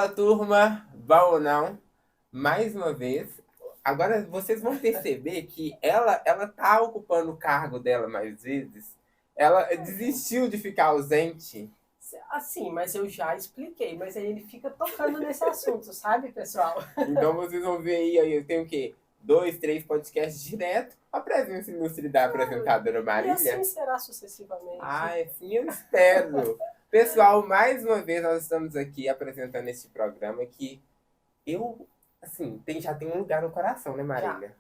Fala, turma, bom ou não? Mais uma vez. Agora vocês vão perceber que ela tá ocupando o cargo dela mais vezes. Ela desistiu de ficar ausente. Assim, mas eu já expliquei, mas aí ele fica tocando nesse assunto, sabe, pessoal? Então vocês vão ver aí, eu tenho o quê? 2, 3 podcasts direto. A presença ilustre da apresentadora E assim Marília. será sucessivamente. Ai, sim, eu espero. Pessoal, mais uma vez nós estamos aqui apresentando este programa que eu, assim, já tem um lugar no coração, né, Marília?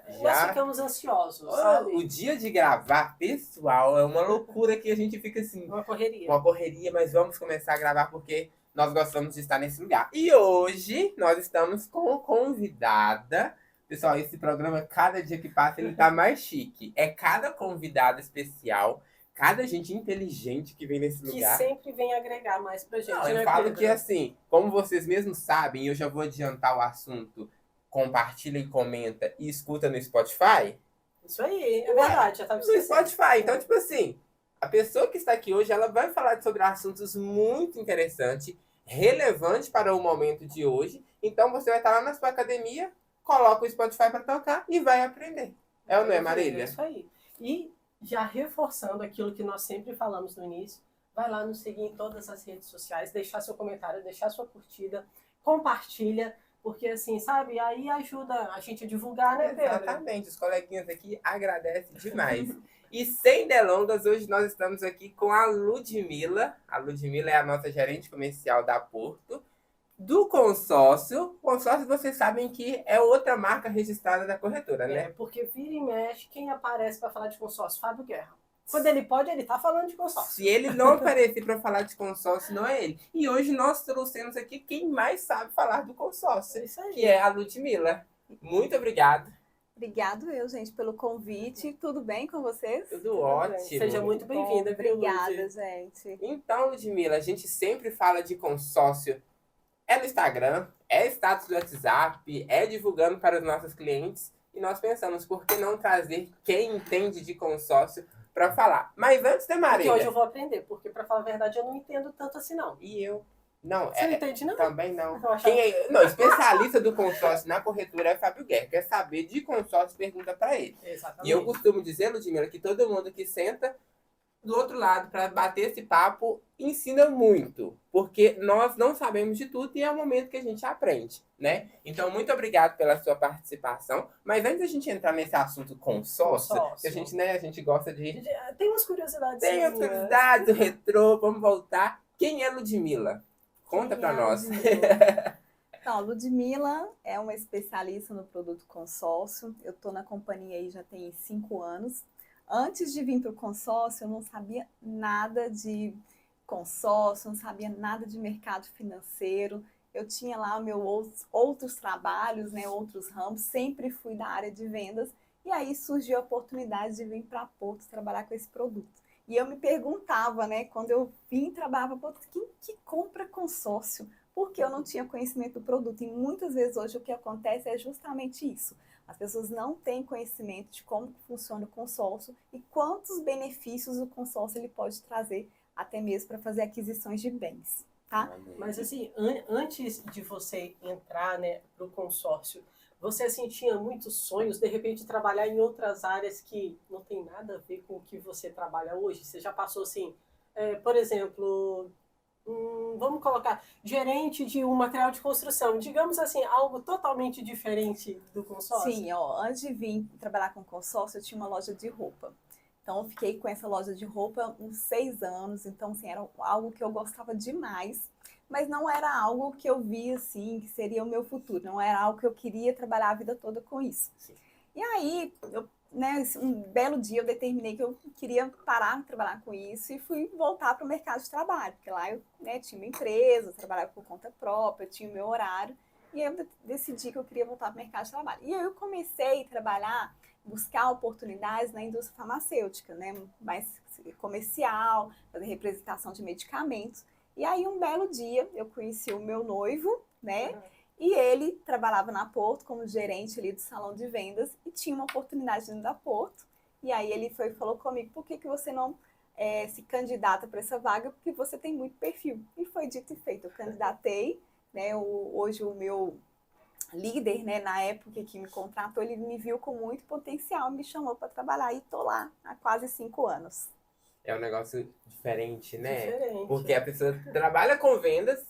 Nós Já. ficamos ansiosos, O sabe? dia de gravar, pessoal, é uma loucura que a gente fica assim, Uma correria. uma correria, mas vamos começar a gravar porque nós gostamos de estar nesse lugar. E hoje nós estamos com convidada. Pessoal, esse programa, cada dia que passa, ele tá mais chique. É cada convidado especial, cada gente inteligente que vem nesse Que lugar. sempre vem agregar mais pra gente, Não, eu né, falo Pedro? que assim, como vocês mesmos sabem, eu já vou adiantar o assunto, compartilha e comenta e escuta no Spotify. Isso aí, é verdade, já tava No esquecendo. Spotify. Então, tipo assim, a pessoa que está aqui hoje, ela vai falar sobre assuntos muito interessantes, relevantes para o momento de hoje. Então, você vai estar lá na sua academia, coloca o Spotify para tocar e vai aprender. É ou não é, Marília? É isso aí. E já reforçando aquilo que nós sempre falamos no início, vai lá nos seguir em todas as redes sociais, deixar seu comentário, deixar sua curtida, compartilha, porque assim, sabe, aí ajuda a gente a divulgar, né, Pedro? Exatamente, os coleguinhas aqui agradecem demais. E sem delongas, hoje nós estamos aqui com a Ludmila. A Ludmila é a nossa gerente comercial da Porto. Do consórcio, consórcio vocês sabem que é outra marca registrada da corretora, né? É, porque vira e mexe, quem aparece para falar de consórcio? Fábio Guerra. Quando ele pode, ele tá falando de consórcio. Se ele não aparecer para falar de consórcio, não é ele. E hoje nós trouxemos aqui quem mais sabe falar do consórcio, Isso aí. que é a Ludmila. Muito obrigado. Obrigado eu, gente, pelo convite. Tudo bem com vocês? Tudo ótimo. Seja muito bem-vinda, viu, Obrigada, Lud? gente. Então, Ludmila, a gente sempre fala de consórcio. É no Instagram, é status do WhatsApp, é divulgando para os nossos clientes. E nós pensamos, por que não trazer quem entende de consórcio para falar? Mas antes da Porque Marília... hoje eu vou aprender, porque para falar a verdade eu não entendo tanto assim não. E eu? Não, Você não entende não? Também não. Eu achava- Quem é, não, especialista do consórcio na corretora é Fábio Guerra. Quer saber de consórcio, pergunta para ele. Exatamente. E eu costumo dizer, Ludmila, que todo mundo que senta do outro lado para bater esse papo ensina muito, porque nós não sabemos de tudo e é o momento que a gente aprende, né? Então, muito obrigado pela sua participação. Mas antes da gente entrar nesse assunto consórcio, que a gente gosta de... Tem umas curiosidades. Tem as curiosidades, o retrô, vamos voltar. Quem é Ludmila? Conta para nós. Então, Ludmila é uma especialista no produto consórcio. Eu estou na companhia aí já tem 5 anos. Antes de vir para o consórcio, eu não sabia nada de consórcio, não sabia nada de mercado financeiro. Eu tinha lá meus outros trabalhos, né, outros ramos, sempre fui da área de vendas. E aí surgiu a oportunidade de vir para Porto trabalhar com esse produto. E eu me perguntava, né, quando eu vim trabalhar para Porto, quem que compra consórcio? Porque eu não tinha conhecimento do produto. E muitas vezes hoje o que acontece é justamente isso. As pessoas não têm conhecimento de como funciona o consórcio e quantos benefícios o consórcio ele pode trazer, até mesmo para fazer aquisições de bens, tá? Mas assim, antes de você entrar, né, para o consórcio, você assim, tinha muitos sonhos, de repente, trabalhar em outras áreas que não tem nada a ver com o que você trabalha hoje? Você já passou assim, por exemplo... vamos colocar gerente de um material de construção, digamos assim, algo totalmente diferente do consórcio? Sim, ó, antes de vir trabalhar com consórcio, eu tinha uma loja de roupa. Então, eu fiquei com essa loja de roupa uns 6 anos, então, assim, era algo que eu gostava demais, mas não era algo que eu via, assim, que seria o meu futuro, não era algo que eu queria trabalhar a vida toda com isso. Sim. E aí, um belo dia eu determinei que eu queria parar de trabalhar com isso e fui voltar para o mercado de trabalho, porque lá eu tinha uma empresa, trabalhava por conta própria, tinha o meu horário, e aí eu decidi que eu queria voltar para o mercado de trabalho. E aí eu comecei a trabalhar, buscar oportunidades na indústria farmacêutica, né, mais comercial, fazer representação de medicamentos. E aí um belo dia eu conheci o meu noivo, né, e ele trabalhava na Porto como gerente ali do salão de vendas e tinha uma oportunidade dentro da Porto. E aí ele falou comigo, por que você não se candidata para essa vaga? Porque você tem muito perfil. E foi dito e feito, eu candidatei, né? Hoje o meu líder, né, na época que me contratou, ele me viu com muito potencial, me chamou para trabalhar e tô lá há quase 5 anos. É um negócio diferente, né? Diferente. Porque a pessoa trabalha com vendas,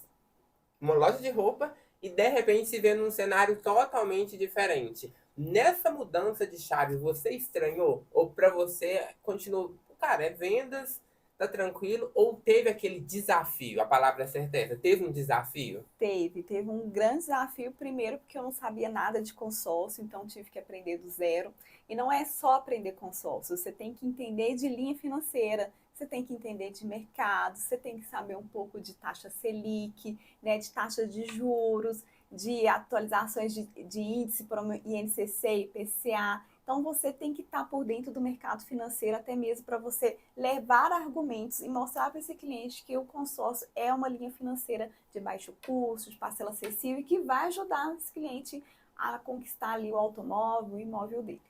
uma loja de roupa, e de repente se vê num cenário totalmente diferente. Nessa mudança de chave, você estranhou? Ou pra você continuou, cara, é vendas, tá tranquilo? Ou teve aquele desafio? A palavra certa é essa, teve um desafio? Teve um grande desafio, primeiro porque eu não sabia nada de consórcio, então tive que aprender do zero. E não é só aprender consórcio, você tem que entender de linha financeira, você tem que entender de mercado, você tem que saber um pouco de taxa Selic, né, de taxa de juros, de atualizações de índice para o INCC, IPCA. Então você tem que estar por dentro do mercado financeiro até mesmo para você levar argumentos e mostrar para esse cliente que o consórcio é uma linha financeira de baixo custo, de parcela acessível e que vai ajudar esse cliente a conquistar ali o automóvel, o imóvel dele.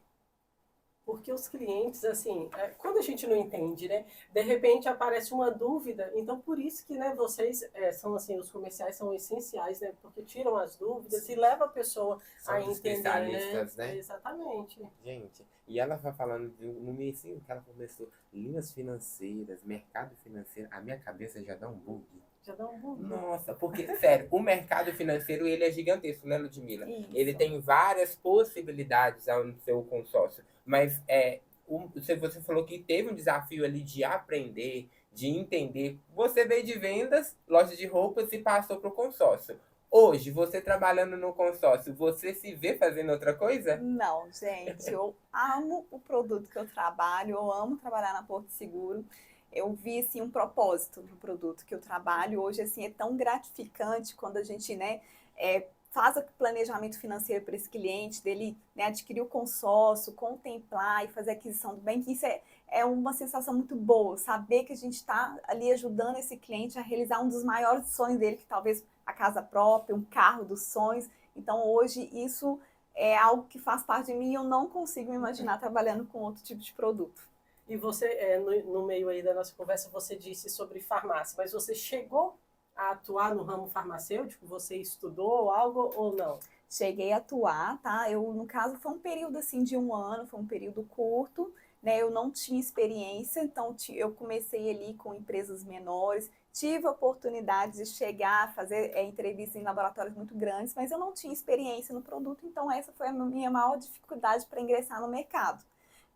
Porque os clientes, assim, quando a gente não entende, né? De repente aparece uma dúvida, então por isso que, né, vocês são assim, os comerciais são essenciais, né? Porque tiram as dúvidas e levam a pessoa São a entender, especialistas, né? Exatamente. Gente, e ela vai falando no início que ela começou, linhas financeiras, mercado financeiro, a minha cabeça já dá um bug. Já dá um bug. Nossa, porque, sério, o mercado financeiro, ele é gigantesco, né, Ludmila? Isso. Ele tem várias possibilidades ao seu consórcio. Mas você falou que teve um desafio ali de aprender, de entender. Você veio de vendas, loja de roupas e passou para o consórcio. Hoje, você trabalhando no consórcio, você se vê fazendo outra coisa? Não, gente, eu amo o produto que eu trabalho, eu amo trabalhar na Porto Seguro. Eu vi assim um propósito no produto que eu trabalho. Hoje assim é tão gratificante quando a gente, né, faz o planejamento financeiro para esse cliente, dele, né, adquirir o consórcio, contemplar e fazer a aquisição do bem, que isso é uma sensação muito boa, saber que a gente está ali ajudando esse cliente a realizar um dos maiores sonhos dele, que talvez a casa própria, um carro dos sonhos. Então hoje isso é algo que faz parte de mim e eu não consigo me imaginar trabalhando com outro tipo de produto. E você, no meio aí da nossa conversa, você disse sobre farmácia, mas você chegou a atuar no ramo farmacêutico? Você estudou algo ou não? Cheguei a atuar, tá? Eu, no caso, foi um período assim de 1 ano, foi um período curto, né? Eu não tinha experiência, então eu comecei ali com empresas menores, tive a oportunidade de chegar a fazer entrevistas em laboratórios muito grandes, mas eu não tinha experiência no produto, então essa foi a minha maior dificuldade para ingressar no mercado.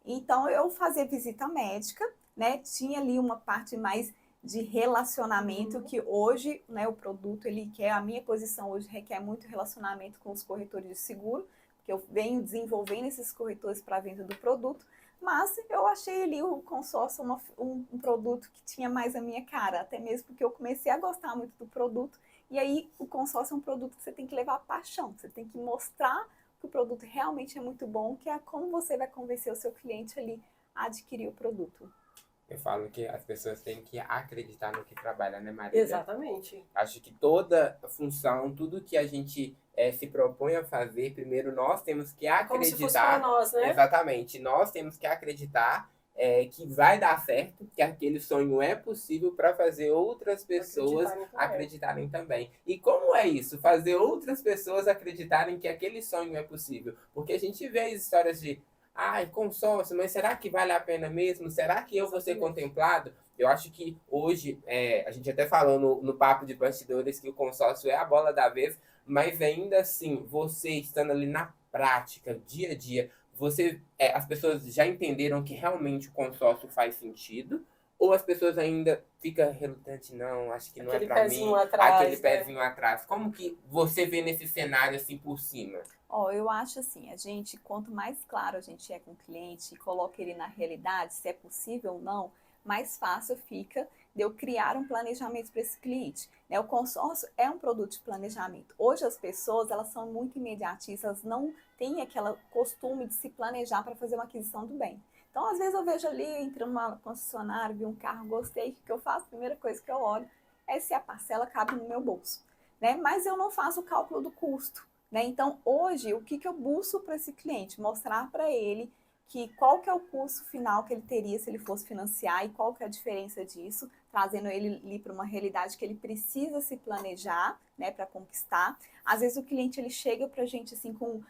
Então eu fazia visita médica, né? Tinha ali uma parte mais de relacionamento que hoje, né, o produto ele quer, a minha posição hoje requer muito relacionamento com os corretores de seguro, porque eu venho desenvolvendo esses corretores para a venda do produto, mas eu achei ali o consórcio um produto que tinha mais a minha cara, até mesmo porque eu comecei a gostar muito do produto, e aí o consórcio é um produto que você tem que levar a paixão, você tem que mostrar que o produto realmente é muito bom, que é como você vai convencer o seu cliente ali a adquirir o produto. Eu falo que as pessoas têm que acreditar no que trabalha, né, Maria? Exatamente. Acho que toda função, tudo que a gente se propõe a fazer, primeiro nós temos que acreditar. Como se fosse para nós, né? Exatamente. Nós temos que acreditar que vai dar certo, que aquele sonho é possível para fazer outras pessoas acreditarem também. E como é isso? Fazer outras pessoas acreditarem que aquele sonho é possível. Porque a gente vê as histórias de consórcio, mas será que vale a pena mesmo? Será que eu vou ser contemplado? Eu acho que hoje, a gente até falou no papo de bastidores que o consórcio é a bola da vez, mas ainda assim, você estando ali na prática, dia a dia, as pessoas já entenderam que realmente o consórcio faz sentido? Ou as pessoas ainda ficam relutantes, não, acho que não é pra mim, aquele pezinho atrás. Como que você vê nesse cenário assim por cima? Eu acho assim, quanto mais claro a gente é com o cliente e coloca ele na realidade, se é possível ou não, mais fácil fica de eu criar um planejamento para esse cliente. O consórcio é um produto de planejamento. Hoje as pessoas, elas são muito imediatistas, não têm aquele costume de se planejar para fazer uma aquisição do bem. Então, às vezes eu vejo ali, entro numa concessionária, vi um carro, gostei, o que eu faço? A primeira coisa que eu olho é se a parcela cabe no meu bolso, né? Mas eu não faço o cálculo do custo. Então, hoje, o que eu busco para esse cliente? Mostrar para ele que qual que é o custo final que ele teria se ele fosse financiar e qual que é a diferença disso, trazendo ele ali para uma realidade que ele precisa se planejar, né, para conquistar. Às vezes o cliente ele chega para a gente assim com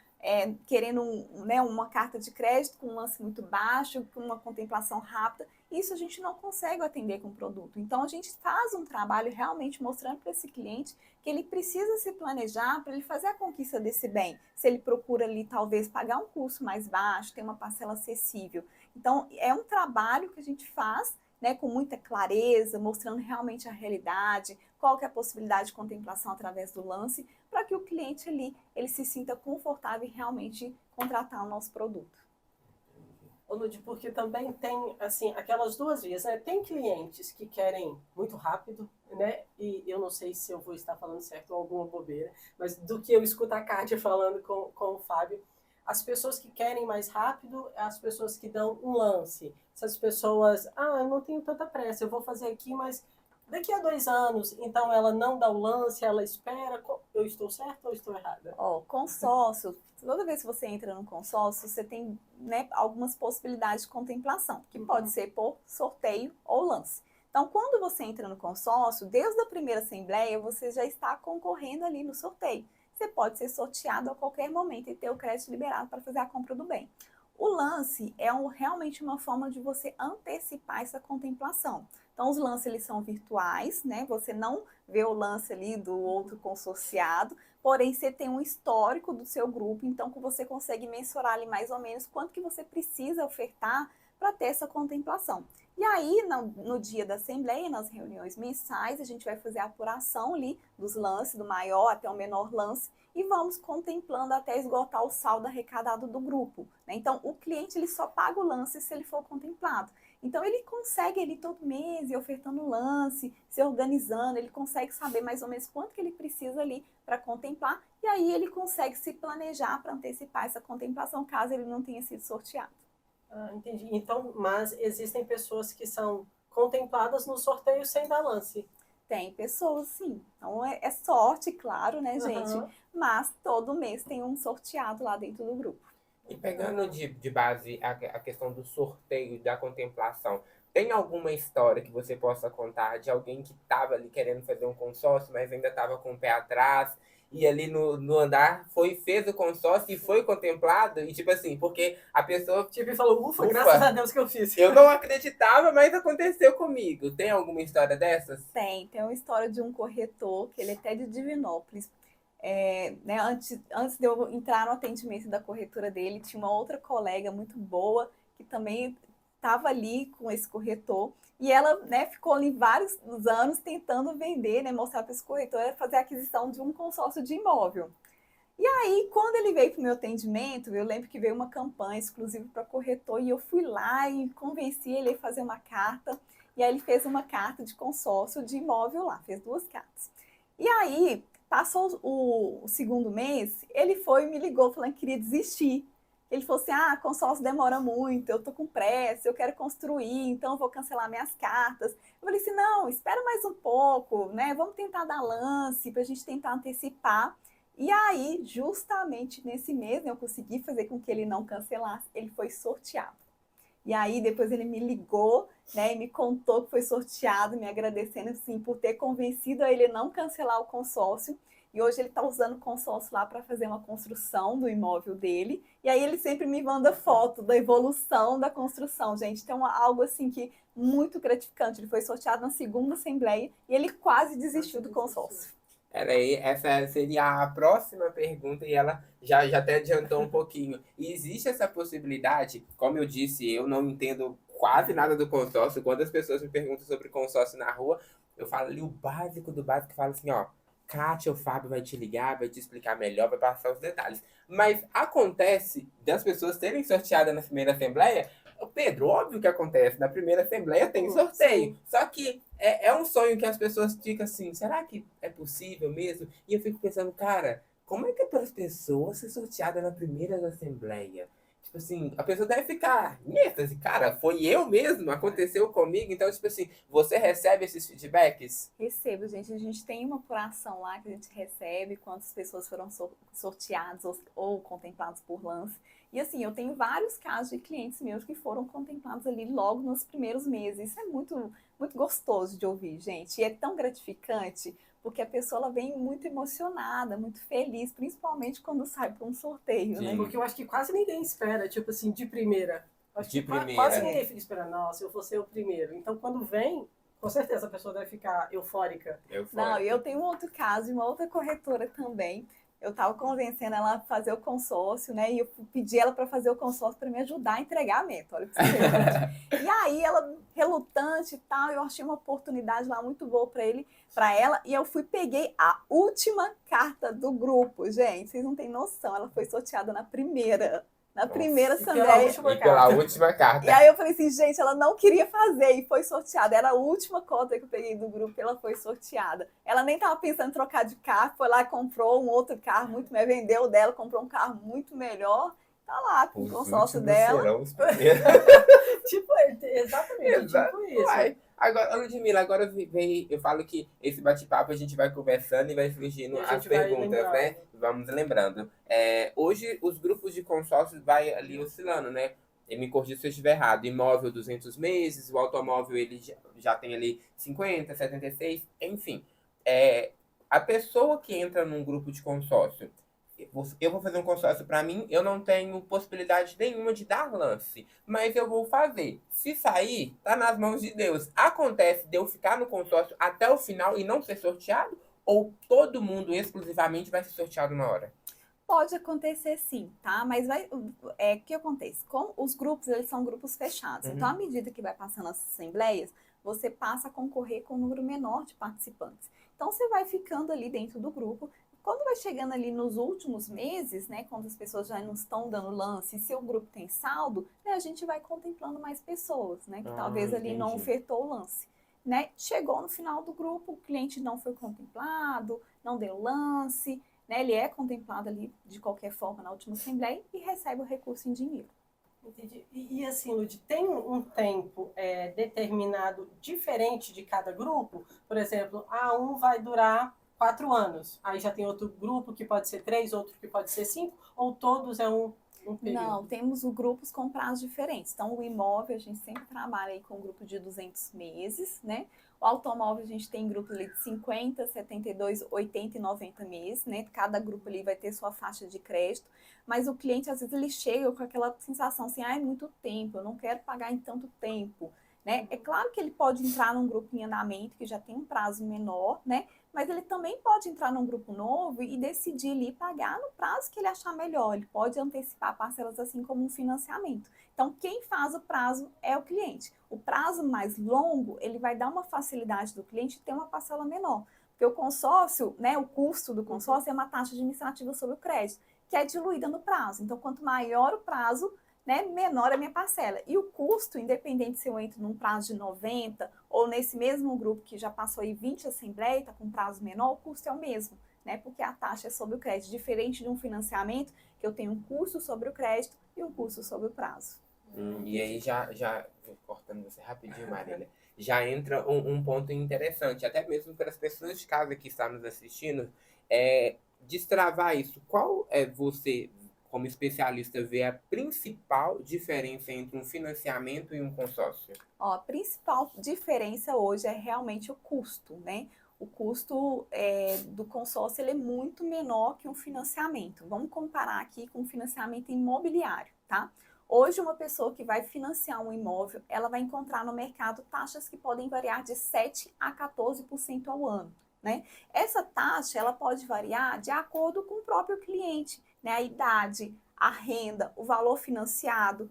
querendo né, uma carta de crédito com um lance muito baixo, com uma contemplação rápida. Isso a gente não consegue atender com o produto. Então a gente faz um trabalho realmente mostrando para esse cliente que ele precisa se planejar para ele fazer a conquista desse bem. Se ele procura ali talvez pagar um custo mais baixo, ter uma parcela acessível. Então é um trabalho que a gente faz, né, com muita clareza, mostrando realmente a realidade, qual que é a possibilidade de contemplação através do lance, para que o cliente ali ele se sinta confortável em realmente contratar o nosso produto. Ô, Lud, porque também tem, assim, aquelas duas vias, né? Tem clientes que querem muito rápido, né? E eu não sei se eu vou estar falando certo ou alguma bobeira, mas do que eu escuto a Kátia falando com o Fábio, as pessoas que querem mais rápido, as pessoas que dão um lance. Essas pessoas, eu não tenho tanta pressa, eu vou fazer aqui, mas daqui a 2 anos, então ela não dá o lance, ela espera. Eu estou certa ou estou errada? Consórcio, toda vez que você entra no consórcio, você tem, né, algumas possibilidades de contemplação, que pode ser por sorteio ou lance. Então, quando você entra no consórcio, desde a primeira assembleia, você já está concorrendo ali no sorteio. Você pode ser sorteado a qualquer momento e ter o crédito liberado para fazer a compra do bem. O lance é realmente uma forma de você antecipar essa contemplação. Então, os lances eles são virtuais, né? Você não vê o lance ali do outro consorciado, porém você tem um histórico do seu grupo, então você consegue mensurar ali mais ou menos quanto que você precisa ofertar para ter essa contemplação. E aí, no dia da assembleia, nas reuniões mensais, a gente vai fazer a apuração ali dos lances, do maior até o menor lance, e vamos contemplando até esgotar o saldo arrecadado do grupo, né? Então, o cliente ele só paga o lance se ele for contemplado. Então, ele consegue ali todo mês ir ofertando lance, se organizando, ele consegue saber mais ou menos quanto que ele precisa ali para contemplar, e aí ele consegue se planejar para antecipar essa contemplação, caso ele não tenha sido sorteado. Entendi. Então, mas existem pessoas que são contempladas no sorteio sem dar lance. Tem pessoas, sim. Então, é sorte, claro, né, gente? Mas todo mês tem um sorteado lá dentro do grupo. E pegando de base a questão do sorteio, da contemplação, tem alguma história que você possa contar de alguém que estava ali querendo fazer um consórcio, mas ainda estava com o pé atrás, e ali no andar fez o consórcio e foi contemplado? E tipo assim, porque a pessoa tipo falou, ufa, graças a Deus que eu fiz. Eu não acreditava, mas aconteceu comigo. Tem alguma história dessas? Tem uma história de um corretor, que ele é até de Divinópolis. Né, antes de eu entrar no atendimento da corretora dele, tinha uma outra colega muito boa que também estava ali com esse corretor e ela, né, ficou ali vários anos tentando vender, né, mostrar para esse corretor fazer a aquisição de um consórcio de imóvel. E aí, quando ele veio para o meu atendimento, eu lembro que veio uma campanha exclusiva para corretor e eu fui lá e convenci ele a fazer uma carta. E aí ele fez uma carta de consórcio de imóvel lá, fez 2 cartas. E aí, passou o segundo mês, ele foi e me ligou falando que queria desistir. Ele falou assim, consórcio demora muito, eu tô com pressa, eu quero construir, então eu vou cancelar minhas cartas. Eu falei assim, não, espera mais um pouco, né? Vamos tentar dar lance para a gente tentar antecipar. E aí, justamente nesse mês, eu consegui fazer com que ele não cancelasse, ele foi sorteado. E aí, depois ele me ligou, né, e me contou que foi sorteado, me agradecendo, assim, por ter convencido a ele não cancelar o consórcio. E hoje ele está usando o consórcio lá para fazer uma construção do imóvel dele. E aí ele sempre me manda foto da evolução da construção, gente. Então, algo assim que muito gratificante. Ele foi sorteado na segunda assembleia e ele quase desistiu do consórcio. Essa seria a próxima pergunta e ela já até adiantou um pouquinho. E existe essa possibilidade, como eu disse, eu não entendo quase nada do consórcio. Quando as pessoas me perguntam sobre consórcio na rua, eu falo ali o básico do básico, falo assim, ó, Kátia ou Fábio vai te ligar, vai te explicar melhor, vai passar os detalhes. Mas acontece das pessoas serem sorteadas na primeira assembleia, Pedro, óbvio que acontece. Na primeira assembleia tem sorteio. Só que é um sonho que as pessoas ficam assim, será que é possível mesmo? E eu fico pensando, cara, como é que é para as pessoas ser sorteadas na primeira assembleia? Tipo assim, a pessoa deve ficar nessa, assim, cara, foi eu mesmo, aconteceu comigo. Então, tipo assim, você recebe esses feedbacks? Recebo, gente. A gente tem uma apuração lá que a gente recebe quantas pessoas foram sorteadas ou contempladas por lance. E assim, eu tenho vários casos de clientes meus que foram contemplados ali logo nos primeiros meses. Isso é muito, muito gostoso de ouvir, gente. E é tão gratificante, porque a pessoa ela vem muito emocionada, muito feliz, principalmente quando sai para um sorteio, né? Sim. Porque eu acho que quase ninguém espera, tipo assim, de primeira. Acho De que primeira. quase ninguém fica esperando, nossa, eu vou ser o primeiro. Então, quando vem, com certeza a pessoa deve ficar eufórica. Não, e eu tenho um outro caso de uma outra corretora também. Eu estava convencendo ela a fazer o consórcio, né? E eu pedi ela para fazer o consórcio para me ajudar a entregar a meta. Olha pra você ver, gente. E aí ela, relutante e tal, eu achei uma oportunidade lá muito boa para ela, e eu peguei a última carta do grupo, gente. Vocês não têm noção, ela foi sorteada na primeira. Na primeira assembleia. E pela última carta. E aí eu falei assim, gente, ela não queria fazer e foi sorteada. Era a última cota que eu peguei do grupo e ela foi sorteada. Ela nem estava pensando em trocar de carro, foi lá, comprou um outro carro muito melhor, vendeu o dela, comprou um carro muito melhor. Tá lá com o consórcio dela. Tipo, exatamente, tipo isso. Uai. Agora, Ludmila, agora eu falo que esse bate-papo a gente vai conversando e vai surgindo as perguntas, né? Vamos lembrando. Hoje, os grupos de consórcios vai ali oscilando, né? Me corrija se eu estiver errado. Imóvel, 200 meses. O automóvel, ele já tem ali 50, 76, enfim. A pessoa que entra num grupo de consórcio, eu vou fazer um consórcio para mim, eu não tenho possibilidade nenhuma de dar lance, mas eu vou fazer. Se sair, tá nas mãos de Deus. Acontece de eu ficar no consórcio até o final e não ser sorteado? Ou todo mundo exclusivamente vai ser sorteado na hora? Pode acontecer sim, tá? Mas o que acontece? Como os grupos, eles são grupos fechados. Então, à medida que vai passando as assembleias, você passa a concorrer com um número menor de participantes. Então, você vai ficando ali dentro do grupo. Quando vai chegando ali nos últimos meses, né, quando as pessoas já não estão dando lance, se o grupo tem saldo, né, a gente vai contemplando mais pessoas, né, que talvez ali não ofertou o lance. Né? Chegou no final do grupo, o cliente não foi contemplado, não deu lance, né, ele é contemplado ali de qualquer forma na última assembleia e recebe o recurso em dinheiro. Entendi. E assim, Lud, tem um tempo determinado diferente de cada grupo? Por exemplo, um vai durar 4 anos, aí já tem outro grupo que pode ser 3, outro que pode ser 5, ou todos é um período? Não, temos grupos com prazos diferentes. Então, o imóvel, a gente sempre trabalha aí com um grupo de 200 meses, né? O automóvel, a gente tem grupo ali de 50, 72, 80 e 90 meses, né? Cada grupo ali vai ter sua faixa de crédito, mas o cliente, às vezes, ele chega com aquela sensação assim, é muito tempo, eu não quero pagar em tanto tempo, né? É claro que ele pode entrar num grupo em andamento, que já tem um prazo menor, né? Mas ele também pode entrar num grupo novo e decidir ali pagar no prazo que ele achar melhor. Ele pode antecipar parcelas assim como um financiamento. Então, quem faz o prazo é o cliente. O prazo mais longo, ele vai dar uma facilidade do cliente ter uma parcela menor. Porque o consórcio, né, o custo do consórcio é uma taxa administrativa sobre o crédito, que é diluída no prazo. Então, quanto maior o prazo, né, menor a minha parcela. E o custo, independente se eu entro num prazo de 90 ou nesse mesmo grupo que já passou aí 20 assembleias e está com prazo menor, o custo é o mesmo, né, porque a taxa é sobre o crédito, diferente de um financiamento, que eu tenho um custo sobre o crédito e um custo sobre o prazo. E aí já cortando você rapidinho, Marília, já entra um ponto interessante, até mesmo para as pessoas de casa que estão nos assistindo, destravar isso. Qual é você, como especialista, vê a principal diferença entre um financiamento e um consórcio? A principal diferença hoje é realmente o custo, né? O custo do consórcio ele é muito menor que um financiamento. Vamos comparar aqui com um financiamento imobiliário, tá? Hoje, uma pessoa que vai financiar um imóvel, ela vai encontrar no mercado taxas que podem variar de 7% a 14% ao ano, né? Essa taxa, ela pode variar de acordo com o próprio cliente, né? A idade, a renda, o valor financiado,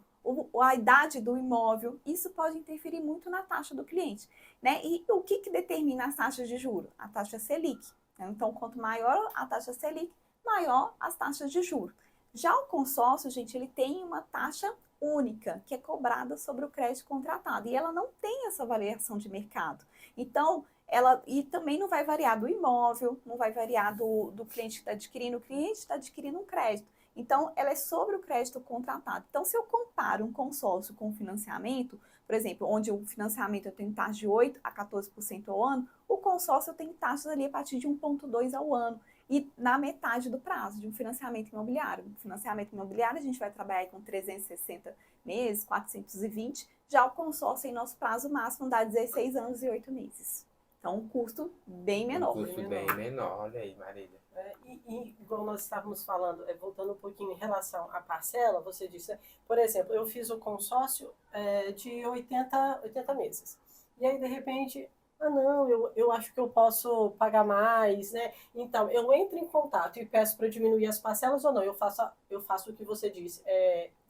a idade do imóvel, isso pode interferir muito na taxa do cliente, né? E o que determina as taxas de juros? A taxa Selic. Né? Então, quanto maior a taxa Selic, maior as taxas de juros. Já o consórcio, gente, ele tem uma taxa única, que é cobrada sobre o crédito contratado, e ela não tem essa variação de mercado. Então, e também não vai variar do imóvel, não vai variar do cliente que está adquirindo, o cliente está adquirindo um crédito. Então, ela é sobre o crédito contratado. Então, se eu comparo um consórcio com um financiamento, por exemplo, onde o financiamento eu tenho taxa de 8% a 14% ao ano, o consórcio eu tenho taxas ali a partir de 1,2% ao ano. e na metade do prazo de um financiamento imobiliário. No financiamento imobiliário, a gente vai trabalhar com 360 meses, 420, já o consórcio em nosso prazo máximo dá 16 anos e 8 meses. Então, um custo bem menor. Um custo bem menor, olha aí, Marília. E igual nós estávamos falando, voltando um pouquinho em relação à parcela, você disse, por exemplo, eu fiz o consórcio de 80 meses. E aí, de repente, não, eu acho que eu posso pagar mais, né? Então, eu entro em contato e peço para diminuir as parcelas ou não? Eu faço o que você disse,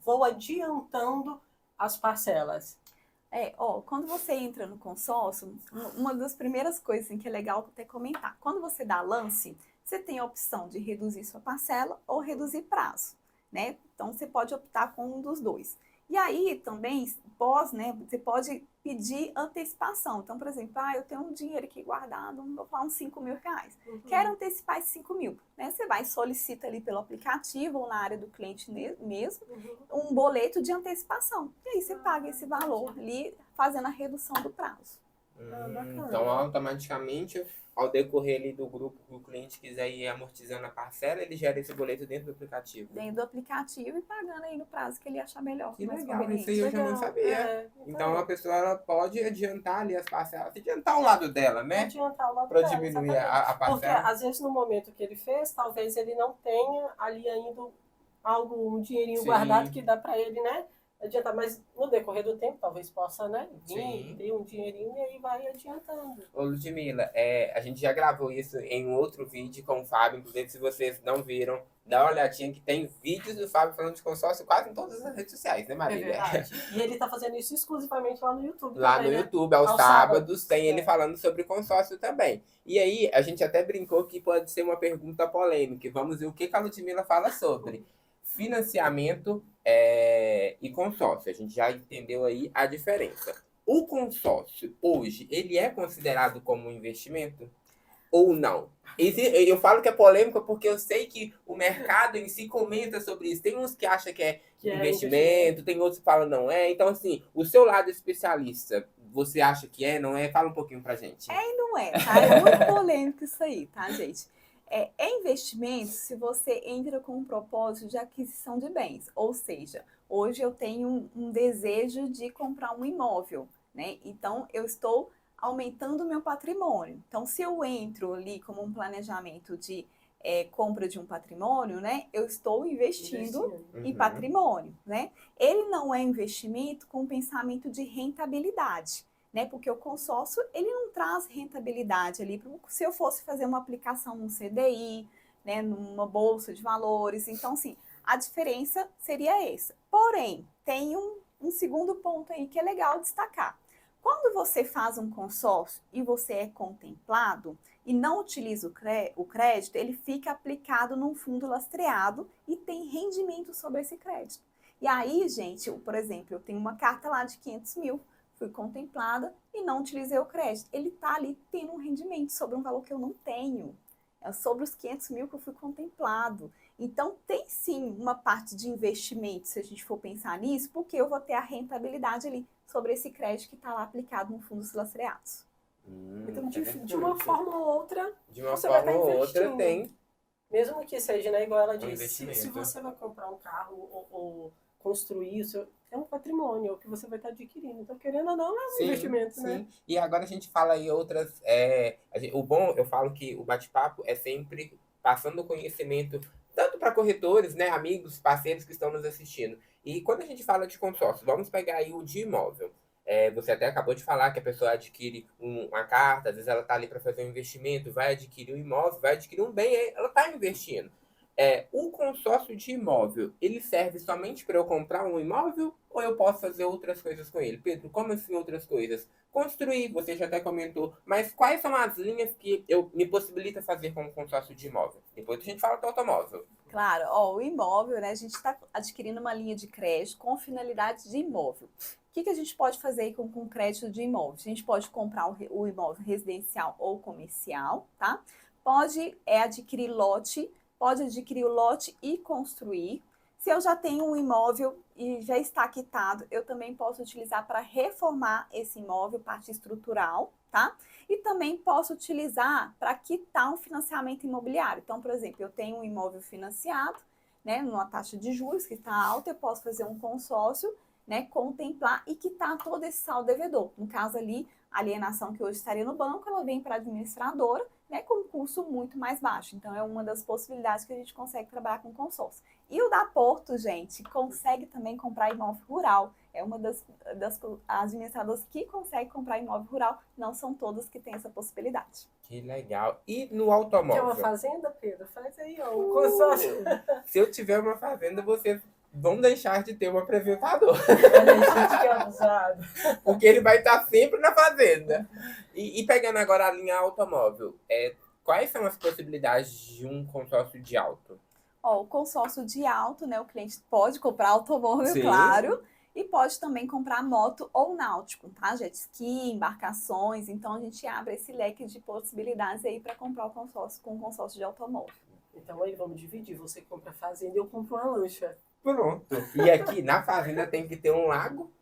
vou adiantando as parcelas. Quando você entra no consórcio, uma das primeiras coisas assim, que é legal até comentar, quando você dá lance, você tem a opção de reduzir sua parcela ou reduzir prazo, né? Então, você pode optar com um dos dois. E aí, também, né, você pode pedir antecipação. Então, por exemplo, eu tenho um dinheiro aqui guardado, vou falar uns 5 mil reais. Uhum. Quero antecipar esses 5 mil. Né? Você vai e solicita ali pelo aplicativo ou na área do cliente mesmo, um boleto de antecipação. E aí você paga esse valor ali, fazendo a redução do prazo. Então, automaticamente, ao decorrer ali do grupo, que o cliente quiser ir amortizando a parcela, ele gera esse boleto dentro do aplicativo. Dentro do aplicativo e pagando aí no prazo que ele achar melhor. Que mais legal, conveniente. isso aí eu já não sabia. Então, a pessoa ela pode adiantar ali as parcelas, adiantar o lado dela, né? Adiantar o lado para dela, diminuir exatamente. a parcela. Porque, às vezes, no momento que ele fez, talvez ele não tenha ali ainda um dinheirinho guardado que dá para ele, né? Adiantar, mas no decorrer do tempo talvez possa, né, vir, ter um dinheirinho e aí vai adiantando. Ô Ludmila, a gente já gravou isso em um outro vídeo com o Fábio, inclusive se vocês não viram, dá uma olhadinha que tem vídeos do Fábio falando de consórcio quase em todas as redes sociais, né, Marília? É verdade. E ele tá fazendo isso exclusivamente lá no YouTube lá também, no né? YouTube, aos sábados, tem ele falando sobre consórcio também. E aí, a gente até brincou que pode ser uma pergunta polêmica, vamos ver o que a Ludmila fala sobre financiamento e consórcio. A gente já entendeu aí a diferença. O consórcio, hoje, ele é considerado como um investimento ou não? Eu falo que é polêmica porque eu sei que o mercado em si comenta sobre isso. Tem uns que acham que é investimento, tem outros que falam não é. Então, assim, o seu lado especialista, você acha que não é? Fala um pouquinho pra gente. E não é, tá? É muito polêmico isso aí, tá, gente? É investimento se você entra com um propósito de aquisição de bens. Ou seja, hoje eu tenho um desejo de comprar um imóvel, né? Então, eu estou aumentando o meu patrimônio. Então, se eu entro ali como um planejamento de compra de um patrimônio, né? Eu estou investindo em patrimônio, né? Ele não é investimento com pensamento de rentabilidade. Né? Porque o consórcio, ele não traz rentabilidade ali. Se eu fosse fazer uma aplicação num CDI, né, numa bolsa de valores, então, assim, a diferença seria essa. Porém, tem um segundo ponto aí que é legal destacar. Quando você faz um consórcio e você é contemplado e não utiliza o crédito, ele fica aplicado num fundo lastreado e tem rendimento sobre esse crédito. E aí, gente, por exemplo, eu tenho uma carta lá de 500 mil, fui contemplada e não utilizei o crédito. Ele está ali tendo um rendimento sobre um valor que eu não tenho. É sobre os 500 mil que eu fui contemplado. Então, tem sim uma parte de investimento, se a gente for pensar nisso, porque eu vou ter a rentabilidade ali sobre esse crédito que está lá aplicado no fundos lastreados. Então, de uma forma ou outra, você vai estar investindo. Tem. Mesmo que seja, né, igual ela disse, se você vai comprar um carro ou construir o seu... É um patrimônio que você vai estar adquirindo. Então, querendo ou não, é um investimento, né? E agora a gente fala aí outras... o bom, eu falo que o bate-papo é sempre passando o conhecimento, tanto para corretores, né, amigos, parceiros que estão nos assistindo. E quando a gente fala de consórcio, vamos pegar aí o de imóvel. Você até acabou de falar que a pessoa adquire uma carta, às vezes ela está ali para fazer um investimento, vai adquirir um imóvel, vai adquirir um bem, ela está investindo. O consórcio de imóvel, ele serve somente para eu comprar um imóvel ou eu posso fazer outras coisas com ele? Pedro, como assim outras coisas? Construir, você já até comentou, mas quais são as linhas que me possibilita fazer com o consórcio de imóvel? Depois a gente fala do automóvel. Claro, o imóvel, né, a gente está adquirindo uma linha de crédito com finalidade de imóvel. O que a gente pode fazer aí com crédito de imóvel? A gente pode comprar o imóvel residencial ou comercial, tá? Pode adquirir lote, pode adquirir o lote e construir. Se eu já tenho um imóvel e já está quitado, eu também posso utilizar para reformar esse imóvel, parte estrutural, tá? E também posso utilizar para quitar um financiamento imobiliário. Então, por exemplo, eu tenho um imóvel financiado, né, numa taxa de juros que está alta, eu posso fazer um consórcio, né, contemplar e quitar todo esse saldo devedor. No caso ali, a alienação que hoje estaria no banco, ela vem para a administradora, né, com um custo muito mais baixo. Então, é uma das possibilidades que a gente consegue trabalhar com consórcio. E o da Porto, gente, consegue também comprar imóvel rural. É uma das administradoras que consegue comprar imóvel rural. Não são todas que têm essa possibilidade. Que legal. E no Quer automóvel? uma fazenda, Pedro? Faz aí, ó, um consórcio. Se eu tiver uma fazenda, vocês vão deixar de ter um apresentador. Olha aí, gente, que abusado. Porque ele vai estar sempre na fazenda. E pegando agora a linha automóvel, quais são as possibilidades de um consórcio de auto? Ó, o consórcio de auto, né? O cliente pode comprar automóvel, Sim. claro, e pode também comprar moto ou náutico, tá? Jet ski, embarcações. Então, a gente abre esse leque de possibilidades aí para comprar o consórcio com o consórcio de automóvel. Então aí vamos dividir. Você compra a fazenda e eu compro uma lancha. Pronto. E aqui na fazenda tem que ter um lago.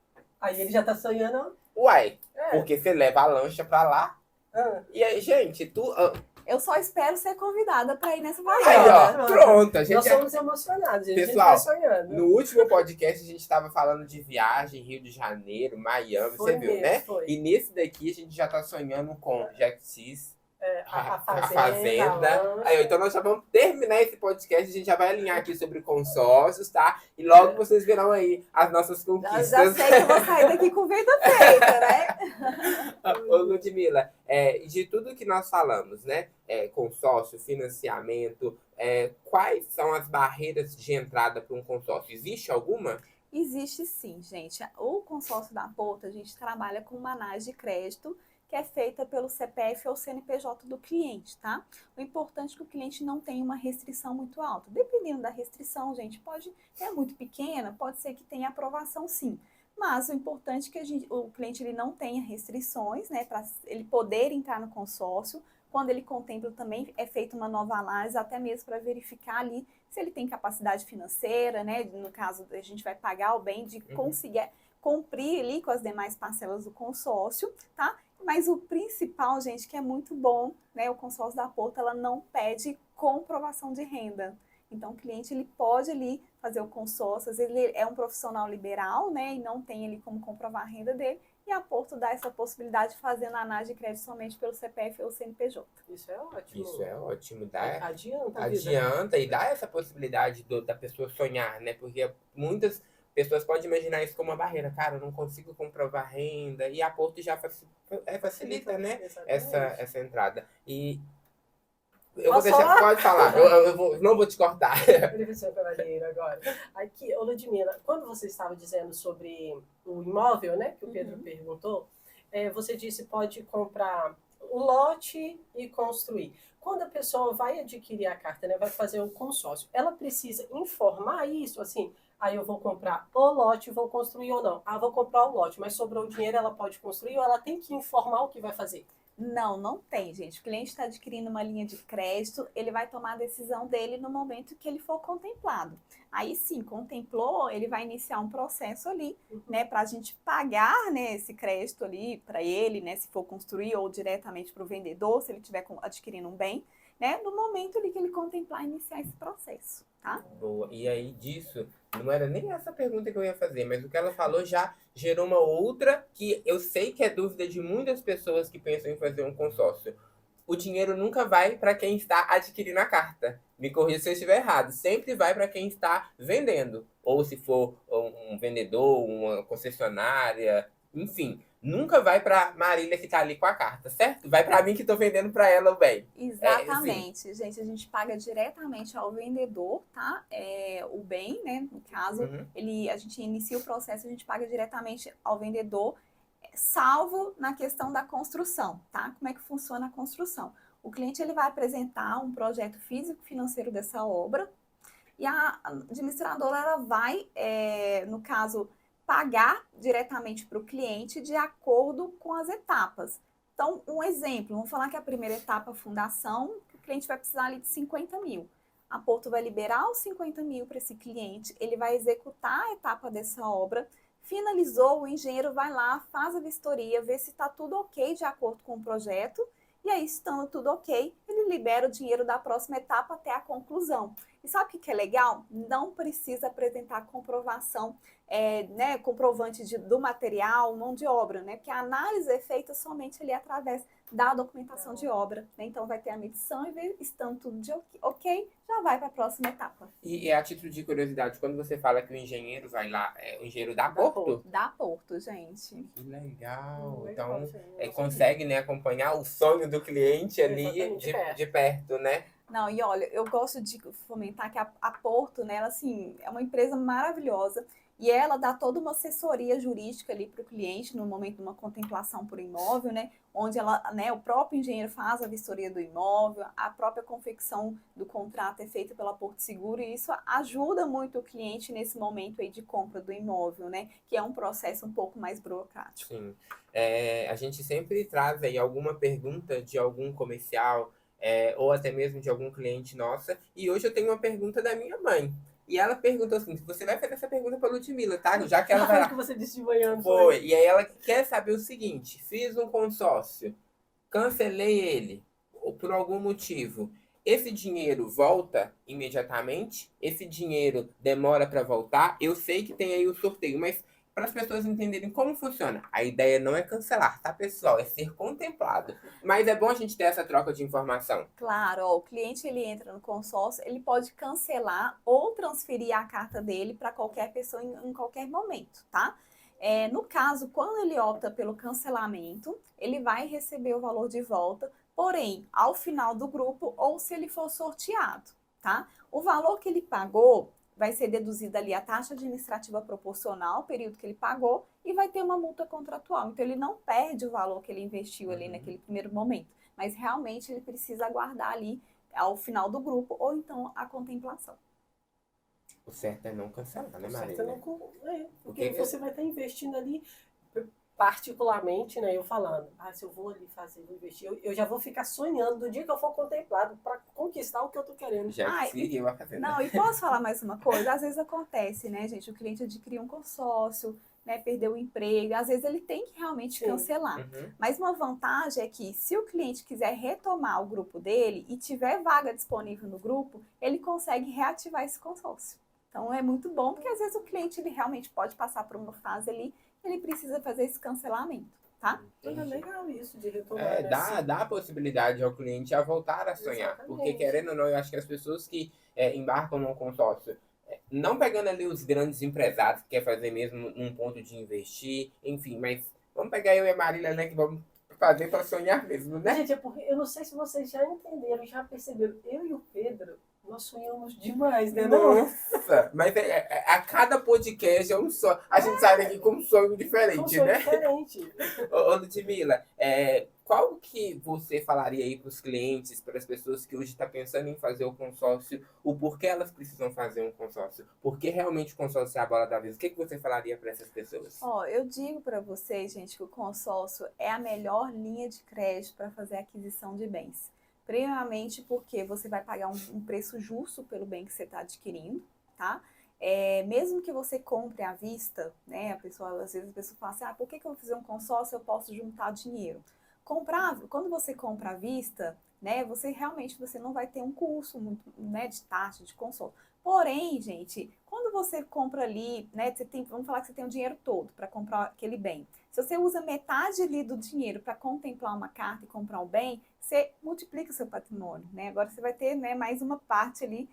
Aí ele já tá sonhando. Uai, É. porque você leva a lancha pra lá. E aí, gente, Eu só espero ser convidada para ir nessa Aí, fazenda. ó, pronto. A gente Nós somos emocionados, a gente Pessoal, tá sonhando. no último podcast a gente estava falando de viagem, Rio de Janeiro, Miami, Foi você viu, mesmo, né? foi. E nesse daqui a gente já tá sonhando com jet skis, A a fazenda. fazenda. Aí, ó, então nós já vamos terminar esse podcast, a gente já vai alinhar aqui sobre consórcios, tá? E logo vocês verão aí as nossas conquistas. Já sei que eu vou sair daqui com venda feita, né? Ô, Ludmila, de tudo que nós falamos, né? Consórcio, financiamento, quais são as barreiras de entrada para um consórcio? Existe alguma? Existe sim, gente. O consórcio da Porto, a gente trabalha com uma análise de crédito que é feita pelo CPF ou CNPJ do cliente, tá? O importante é que o cliente não tenha uma restrição muito alta. Dependendo da restrição, gente, pode ser muito pequena, pode ser que tenha aprovação sim. Mas o importante é que o cliente ele não tenha restrições, né, para ele poder entrar no consórcio. Quando ele contempla também é feita uma nova análise, até mesmo para verificar ali se ele tem capacidade financeira, né? No caso, a gente vai pagar o bem de conseguir cumprir ali com as demais parcelas do consórcio, tá? Mas o principal, gente, que é muito bom, né? O consórcio da Porto, ela não pede comprovação de renda. Então, o cliente ele pode ali fazer o consórcio, às vezes ele é um profissional liberal, né? E não tem ali como comprovar a renda dele. E a Porto dá essa possibilidade de fazer a análise de crédito somente pelo CPF ou CNPJ. Isso é ótimo. Isso é ótimo. Adianta E dá essa possibilidade da pessoa sonhar, né? Porque muitas pessoas podem imaginar isso como uma barreira. Cara, eu não consigo comprovar renda. E a Porto já facilita, né? Essa entrada. E eu vou deixar, pode falar, não vou te cortar. Professor Cavalheiro, agora. Aqui, ô Ludmila, quando você estava dizendo sobre o imóvel, né, que o Pedro perguntou, você disse pode comprar o lote e construir. Quando a pessoa vai adquirir a carta, né, vai fazer o consórcio, ela precisa informar isso, assim, aí eu vou comprar o lote, vou construir ou não. Vou comprar o lote, mas sobrou o dinheiro, ela pode construir ou ela tem que informar o que vai fazer? Não tem, gente. O cliente está adquirindo uma linha de crédito, ele vai tomar a decisão dele no momento que ele for contemplado. Aí sim, contemplou, ele vai iniciar um processo ali, né, para a gente pagar, né, esse crédito ali para ele, né, se for construir ou diretamente para o vendedor, se ele estiver adquirindo um bem, né, no momento ali que ele contemplar iniciar esse processo, tá? Boa. E aí disso, não era nem essa pergunta que eu ia fazer, mas o que ela falou já gerou uma outra que eu sei que é dúvida de muitas pessoas que pensam em fazer um consórcio. O dinheiro nunca vai para quem está adquirindo a carta. Me corrija se eu estiver errado. Sempre vai para quem está vendendo. Ou se for um vendedor, uma concessionária, enfim. Nunca vai para Marília que está ali com a carta, certo? Vai para mim que estou vendendo para ela o bem. Exatamente, gente. A gente paga diretamente ao vendedor, tá? O bem, né? No caso, a gente inicia o processo, a gente paga diretamente ao vendedor, salvo na questão da construção, tá? Como é que funciona a construção? O cliente ele vai apresentar um projeto físico-financeiro dessa obra e a administradora ela vai, no caso, pagar diretamente para o cliente de acordo com as etapas. Então, um exemplo, vamos falar que a primeira etapa, a fundação, o cliente vai precisar ali de 50 mil. a Porto vai liberar os 50 mil para esse cliente, ele vai executar a etapa dessa obra, finalizou, o engenheiro vai lá, faz a vistoria, vê se está tudo ok de acordo com o projeto, e aí, estando tudo ok, ele libera o dinheiro da próxima etapa até a conclusão. E sabe o que é legal? Não precisa apresentar comprovação, né, comprovante do material, mão de obra, né? Porque a análise é feita somente ali através da documentação de obra, né? Então, vai ter a medição e, estando tudo de ok, já vai para a próxima etapa. E a título de curiosidade, quando você fala que o engenheiro vai lá, o engenheiro da Porto? Da Porto, gente. Que legal. Legal, Então, gente, consegue, né, acompanhar o sonho do cliente ali Exatamente, de perto, né? Não, e olha, eu gosto de fomentar que a Porto, né, ela, assim, é uma empresa maravilhosa e ela dá toda uma assessoria jurídica ali para o cliente no momento de uma contemplação por imóvel, né, onde ela, né, o próprio engenheiro faz a vistoria do imóvel, a própria confecção do contrato é feita pela Porto Seguro e isso ajuda muito o cliente nesse momento aí de compra do imóvel, né, que é um processo um pouco mais burocrático. Sim. A gente sempre traz aí alguma pergunta de algum comercial, ou até mesmo de algum cliente nossa. E hoje eu tenho uma pergunta da minha mãe. E ela perguntou assim, você vai fazer essa pergunta para a Ludmilla, tá? Já que ela vai Foi o lá. que você disse de manhã, não Foi. E aí ela quer saber o seguinte, fiz um consórcio, cancelei ele, ou por algum motivo. Esse dinheiro volta imediatamente? Esse dinheiro demora para voltar? Eu sei que tem aí o sorteio, mas para as pessoas entenderem como funciona, a ideia não é cancelar, tá, pessoal? É ser contemplado. Mas é bom a gente ter essa troca de informação. Claro, ó, o cliente ele entra no consórcio, ele pode cancelar ou transferir a carta dele para qualquer pessoa em qualquer momento, tá? No caso, quando ele opta pelo cancelamento, ele vai receber o valor de volta, porém, ao final do grupo ou se ele for sorteado, tá? O valor que ele pagou vai ser deduzida ali a taxa administrativa proporcional ao período que ele pagou e vai ter uma multa contratual. Então, ele não perde o valor que ele investiu ali naquele primeiro momento, mas realmente ele precisa aguardar ali ao final do grupo ou então a contemplação. O certo é não cancelar, né, Maria? Porque você vai estar investindo ali, particularmente, né? Eu falando, se eu vou ali fazer, vou investir, eu já vou ficar sonhando do dia que eu for contemplado para conquistar o que eu tô querendo. Já que eu fazer. Não, e posso falar mais uma coisa? Às vezes acontece, né, gente? O cliente adquiriu um consórcio, né, perdeu o emprego, às vezes ele tem que realmente cancelar. Uhum. Mas uma vantagem é que se o cliente quiser retomar o grupo dele e tiver vaga disponível no grupo, ele consegue reativar esse consórcio. Então é muito bom, porque às vezes o cliente ele realmente pode passar por uma fase ali, ele precisa fazer esse cancelamento, tá? É legal isso de retomar. Dá a possibilidade ao cliente a voltar a sonhar. Exatamente. Porque, querendo ou não, eu acho que as pessoas que embarcam num consórcio, não pegando ali os grandes empresários que querem fazer mesmo um ponto de investir, enfim, mas vamos pegar eu e a Marília, né, que vamos fazer para sonhar mesmo, né? Gente, é porque eu não sei se vocês já entenderam, já perceberam, eu e o Pedro, nós sonhamos demais, né? Nossa, mas a cada podcast é um sonho. A gente sai daqui com um sonho diferente, né? Diferente. Ô, Ludmilla, qual que você falaria aí para os clientes, para as pessoas que hoje estão pensando em fazer o consórcio, o porquê elas precisam fazer um consórcio? Por que realmente o consórcio é a bola da vez? O que você falaria para essas pessoas? Eu digo para vocês, gente, que o consórcio é a melhor linha de crédito para fazer a aquisição de bens. Primeiramente porque você vai pagar um preço justo pelo bem que você está adquirindo, tá? Mesmo que você compre à vista, né? Às vezes a pessoa fala assim, por que eu vou fazer um consórcio? Eu posso juntar dinheiro. Quando você compra à vista, né? Você não vai ter um custo muito, né, de taxa, de consórcio. Porém, gente, quando você compra ali, né? Vamos falar que você tem o dinheiro todo para comprar aquele bem. Se você usa metade ali do dinheiro para contemplar uma carta e comprar um bem, você multiplica o seu patrimônio, né? Agora você vai ter, né, mais uma parte ali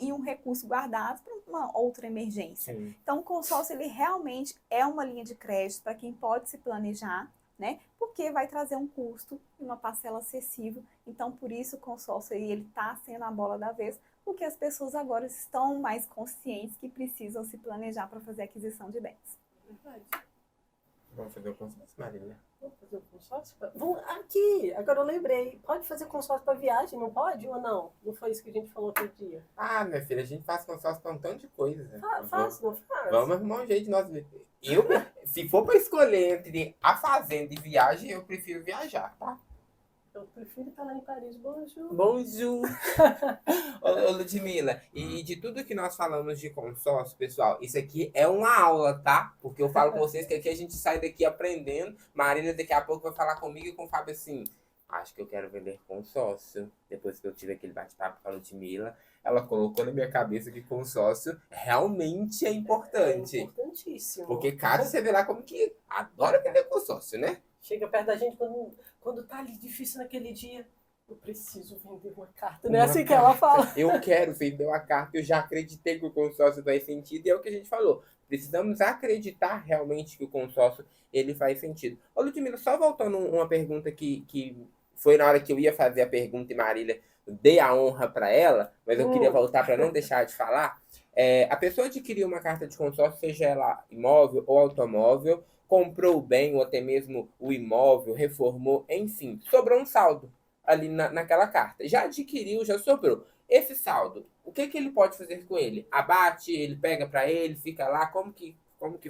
e um recurso guardado para uma outra emergência. Sim. Então, o consórcio, ele realmente é uma linha de crédito para quem pode se planejar, né? Porque vai trazer um custo e uma parcela acessível. Então, por isso o consórcio aí, ele está sendo a bola da vez, porque as pessoas agora estão mais conscientes que precisam se planejar para fazer a aquisição de bens. Verdade. Vamos fazer o consórcio, Marília? Vamos fazer o consórcio? Aqui, agora eu lembrei. Pode fazer consórcio para viagem, não pode ou não? Não foi isso que a gente falou aquele dia? Minha filha, a gente faz consórcio para um tanto de coisa. Faz, não faz? Vamos arrumar um jeito de nós... Se for para escolher entre a fazenda e viagem, eu prefiro viajar, tá? Eu prefiro estar lá em Paris. Bonjour. Bonjour! Ô, Ludmila, e de tudo que nós falamos de consórcio, pessoal, isso aqui é uma aula, tá? Porque eu falo com vocês que aqui a gente sai daqui aprendendo. Marília daqui a pouco vai falar comigo e com o Fábio assim, acho que eu quero vender consórcio. Depois que eu tive aquele bate-papo com a Ludmila, ela colocou na minha cabeça que consórcio realmente é importante. É importantíssimo. Porque cada você vê lá como que adora vender consórcio, né? Chega perto da gente quando tá ali difícil naquele dia. Eu preciso vender uma carta. Não é assim que ela fala. Eu quero vender uma carta, eu já acreditei que o consórcio faz sentido, e é o que a gente falou. Precisamos acreditar realmente que o consórcio ele faz sentido. Ô, Ludmila, só voltando uma pergunta que foi na hora que eu ia fazer a pergunta e Marília dei a honra para ela, mas eu queria voltar para não deixar de falar. A pessoa adquiriu uma carta de consórcio, seja ela imóvel ou automóvel, comprou o bem ou até mesmo o imóvel, reformou, enfim, sobrou um saldo ali naquela carta. Já adquiriu, já sobrou. Esse saldo, o que ele pode fazer com ele? Abate, ele pega para ele, fica lá, como que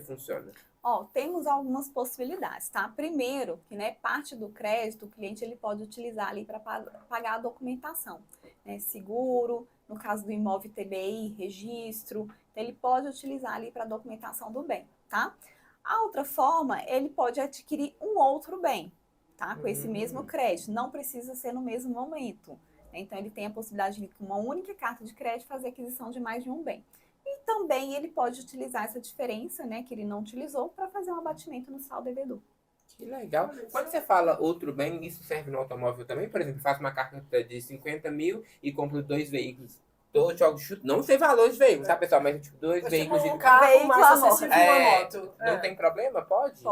funciona? Ó, temos algumas possibilidades, tá? Primeiro, que né, parte do crédito, o cliente ele pode utilizar ali para pagar a documentação, né? Seguro, no caso do imóvel TBI, registro, então ele pode utilizar ali para a documentação do bem, tá? A outra forma, ele pode adquirir um outro bem, tá? Com esse mesmo crédito, não precisa ser no mesmo momento. Então, ele tem a possibilidade de, com uma única carta de crédito, fazer aquisição de mais de um bem. E também ele pode utilizar essa diferença, né, que ele não utilizou, para fazer um abatimento no saldo devedor. Que legal. Quando você fala outro bem, isso serve no automóvel também? Por exemplo, faço uma carta de 50 mil e compro 2 veículos. Tô jogo chute, não sei valor de veículos, tá, pessoal? Mas tipo, 2 veículos de Um carro veículo mais a acessível uma moto. Não tem problema? Pode?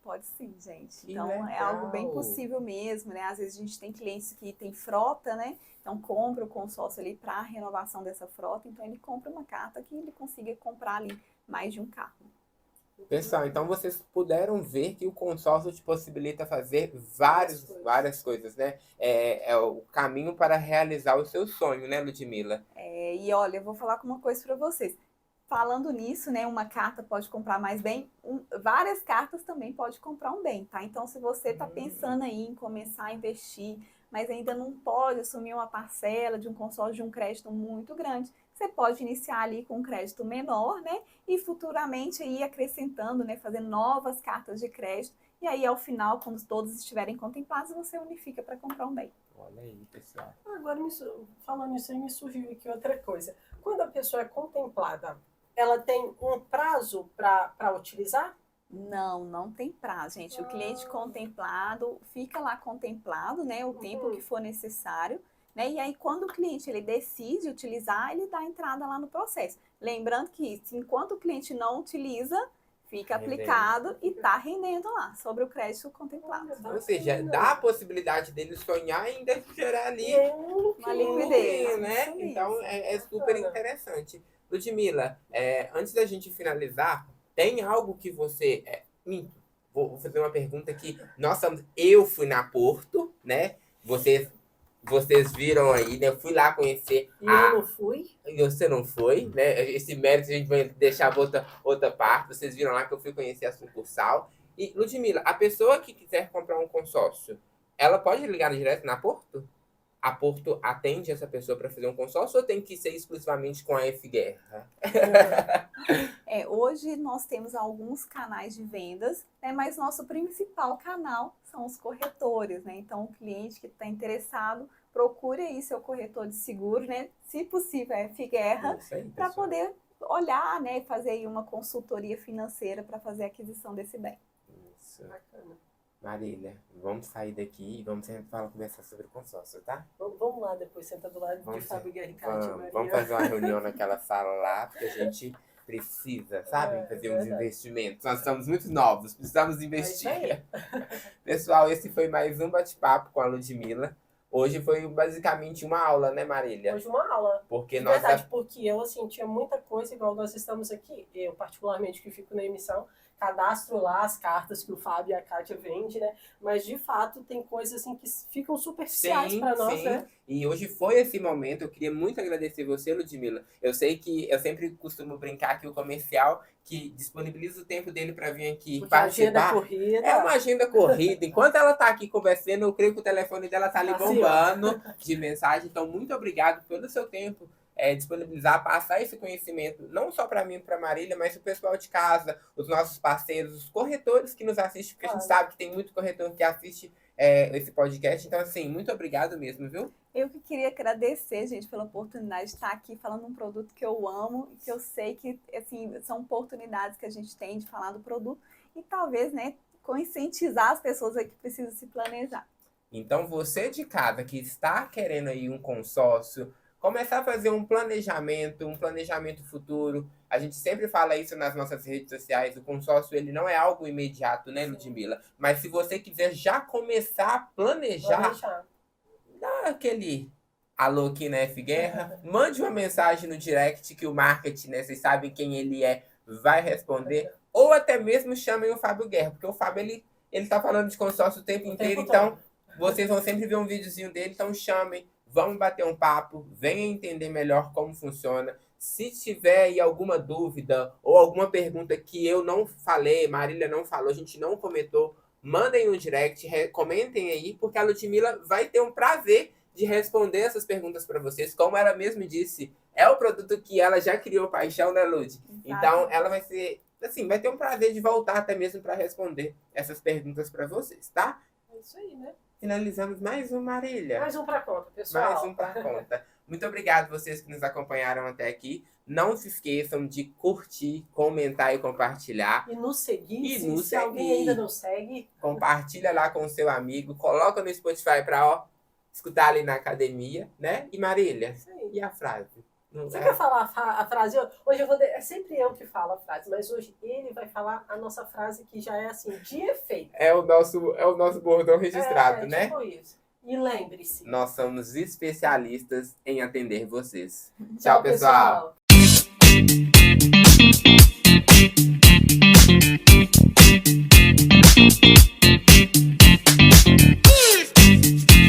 Pode sim, gente. Que Então, legal. é algo bem possível mesmo, né? Às vezes a gente tem clientes que tem frota, né? Então, compra o consórcio ali para a renovação dessa frota. Então, ele compra uma carta que ele consiga comprar ali mais de um carro. Pessoal, então vocês puderam ver que o consórcio te possibilita fazer várias coisas, né? É o caminho para realizar o seu sonho, né, Ludmila? E olha, eu vou falar com uma coisa para vocês. Falando nisso, né, uma carta pode comprar mais bem, várias cartas também pode comprar um bem, tá? Então, se você está pensando aí em começar a investir, mas ainda não pode assumir uma parcela de um consórcio de um crédito muito grande, você pode iniciar ali com um crédito menor, né? E futuramente ir acrescentando, né? Fazendo novas cartas de crédito. E aí, ao final, quando todos estiverem contemplados, você unifica para comprar um bem. Olha aí, pessoal. Agora, falando isso aí, me surgiu aqui outra coisa. Quando a pessoa é contemplada, ela tem um prazo para utilizar? Não tem prazo, gente. O cliente contemplado fica lá contemplado, né? O tempo que for necessário. Né? E aí, quando o cliente ele decide utilizar, ele dá entrada lá no processo. Lembrando que, enquanto o cliente não utiliza, fica aplicado e está rendendo lá, sobre o crédito contemplado. Ou seja, dá a possibilidade dele sonhar e ainda gerar ali uma liquidez, né? Então, é super interessante. Ludmila, antes da gente finalizar, tem algo que você... Vou fazer uma pergunta aqui. Eu fui na Porto, né? Vocês viram aí, né? Eu fui lá conhecer. E eu não fui. E você não foi, né? Esse mérito a gente vai deixar outra parte. Vocês viram lá que eu fui conhecer a sucursal. E, Ludmila, a pessoa que quiser comprar um consórcio, ela pode ligar direto na Porto? A Porto atende essa pessoa para fazer um consórcio ou tem que ser exclusivamente com a F Guerra? Hoje nós temos alguns canais de vendas, né, mas nosso principal canal são os corretores, né? Então, o cliente que está interessado, procure aí seu corretor de seguro, né? Se possível, a F Guerra, para poder olhar, né, fazer aí uma consultoria financeira para fazer a aquisição desse bem. Isso. Bacana. Marília, vamos sair daqui e vamos conversar sobre o consórcio, tá? Vamos lá depois, senta do lado de Fábio Guerra e Cátia Maria. Vamos fazer uma reunião naquela sala lá, porque a gente precisa, sabe, fazer uns investimentos. Nós estamos muito novos, precisamos investir. Pessoal, esse foi mais um bate-papo com a Ludmila. Hoje foi basicamente uma aula, né, Marília? Hoje uma aula. Porque porque eu, assim, tinha muita coisa, igual nós estamos aqui, eu particularmente que fico na emissão, cadastro lá as cartas que o Fábio e a Kátia vendem, né? Mas, de fato, tem coisas assim que ficam superficiais para nós, né? E hoje foi esse momento, eu queria muito agradecer você, Ludmila. Eu sei que eu sempre costumo brincar que o comercial que disponibiliza o tempo dele para vir aqui Porque a agenda participar. corrida. É uma agenda corrida. Enquanto ela tá aqui conversando, eu creio que o telefone dela tá ali Assim, ó. bombando de mensagem. Então, muito obrigado pelo seu tempo. Disponibilizar, passar esse conhecimento, não só para mim, para Marília, mas para o pessoal de casa, os nossos parceiros, os corretores que nos assistem, porque a gente sabe que tem muito corretor que assiste esse podcast. Então, assim, muito obrigado mesmo, viu? Eu que queria agradecer, gente, pela oportunidade de estar aqui falando um produto que eu amo e que eu sei que, assim, são oportunidades que a gente tem de falar do produto e talvez, né, conscientizar as pessoas aí que precisam se planejar. Então, você de casa que está querendo aí um consórcio, começar a fazer um planejamento futuro. A gente sempre fala isso nas nossas redes sociais. O consórcio, ele não é algo imediato, né, Ludmila? Mas se você quiser já começar a planejar, dá aquele alô aqui na F Guerra, mande uma mensagem no direct que o marketing, né, vocês sabem quem ele é, vai responder. Ou até mesmo chamem o Fábio Guerra, porque o Fábio, ele tá falando de consórcio o tempo inteiro, então vocês vão sempre ver um videozinho dele, então chamem. Vamos bater um papo, venha entender melhor como funciona. Se tiver aí alguma dúvida ou alguma pergunta que eu não falei, Marília não falou, a gente não comentou, mandem no direct, comentem aí, porque a Ludmila vai ter um prazer de responder essas perguntas para vocês. Como ela mesmo disse, é o produto que ela já criou paixão, né, Lud? Então, ela vai ser, assim, vai ter um prazer de voltar até mesmo para responder essas perguntas para vocês, tá? É isso aí, né? Finalizamos mais um, Marília. Mais um pra conta, pessoal. Mais um pra conta. Muito obrigado vocês que nos acompanharam até aqui. Não se esqueçam de curtir, comentar e compartilhar. E nos seguir. Se alguém ainda não segue, compartilha lá com o seu amigo. Coloca no Spotify pra escutar ali na academia, né? E Marília, e a frase? Você quer falar a frase? Hoje eu vou. É sempre eu que falo a frase, mas hoje ele vai falar a nossa frase que já é assim, de efeito. É o nosso bordão registrado, né? Tipo isso. E lembre-se. Nós somos especialistas em atender vocês. Tchau, pessoal. Pessoal.